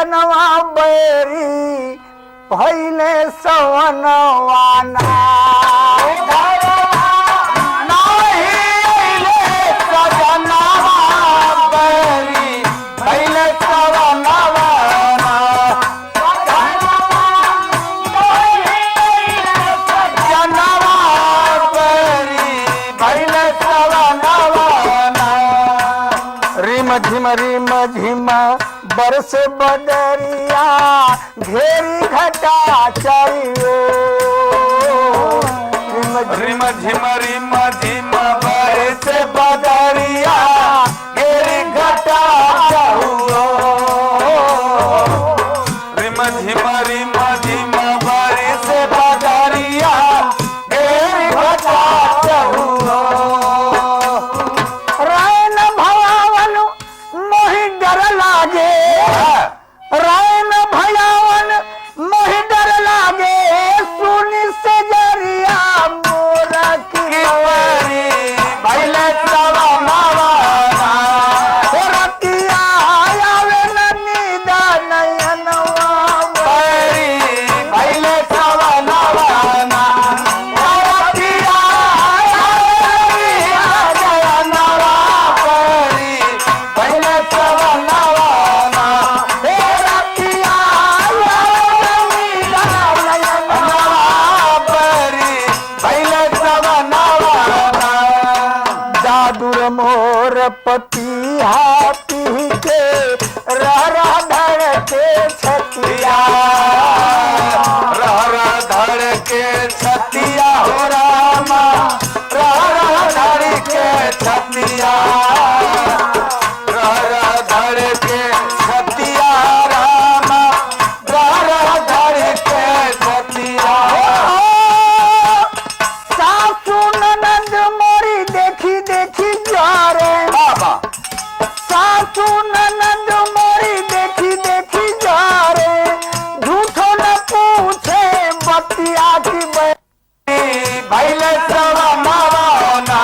सजनवा बैरी भैले सवनवाना रिम झिम बरस बदरिया घेरी घटा चाहिए रिम झिम बरस बदरिया घेरी घटा चाहिए रिम झिम बरस बदरिया घेरी घटा चाहिए रायन भयावन मोहि डर लागे सुनी से जरिया मोरा की भैले सवनवाना रतिया आवे नीदा नयनवा बैरी भैले सवनवाना रतिया आवे नयनवा बैरी भैले सवनवाना मोर पति हाथी के रह धड़ के छतिया रह धड़ के छतिया हो रामा रह धड़ के छतिया रह धड़ के छतिया रामा रह धड़ के छतिया सासू ननद मोरी देखी देखी सासू ननद मोरी देखी देखी जा रे झूठो न पूछे बतिया की भैले सवनवाना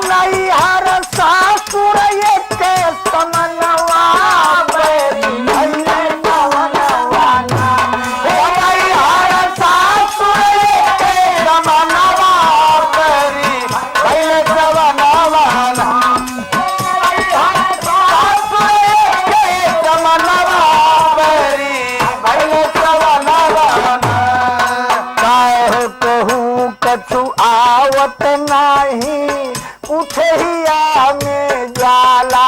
नहीं हर सासुर एक समनवा भैले सवनवाना नहीं हर सासुर एक समनवा भैले सवनवाना कछु आवत नाही उठहिया में ज्वाला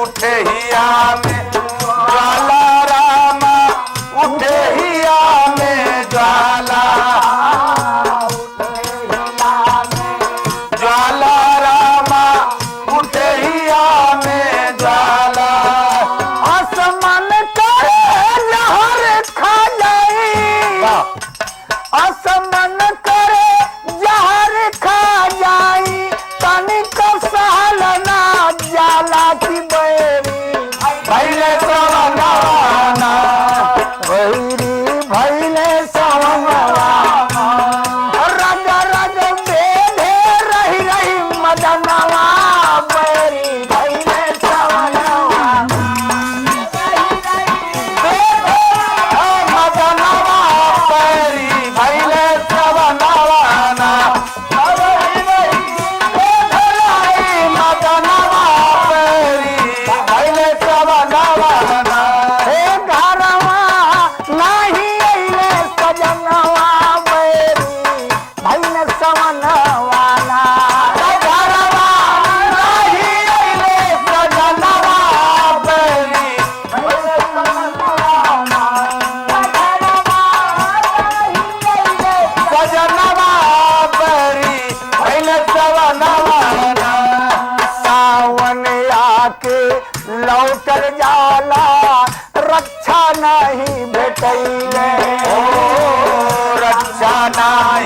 उठहिया में ज्वाला रामा उठहिया में ज्वाला ज्वाला रामा उठहिया में ज्वाला आसमान करे लहर खा जाई आसमान करे जहर खा जाई तनिक सहल ना जाला की बैरी भैले सवनवाना बैरी भैले सवनवाना रग रग बेधे रही रही मदनवा बैरी भैले सवनवाना मदनवा बैरी भैले सवनवाना मदनवा बैरी भैले सवनवाना हे घरवा नाही अइले सजनवा बैरी भैले सवनवाना घरवा नाही अइले सजनवा बैरी भैले सवनवाना सजनवा बैरी भैले सवनवाना सावन आके लौटर जाला रक्षा नहीं भेटैले रक्षा नहीं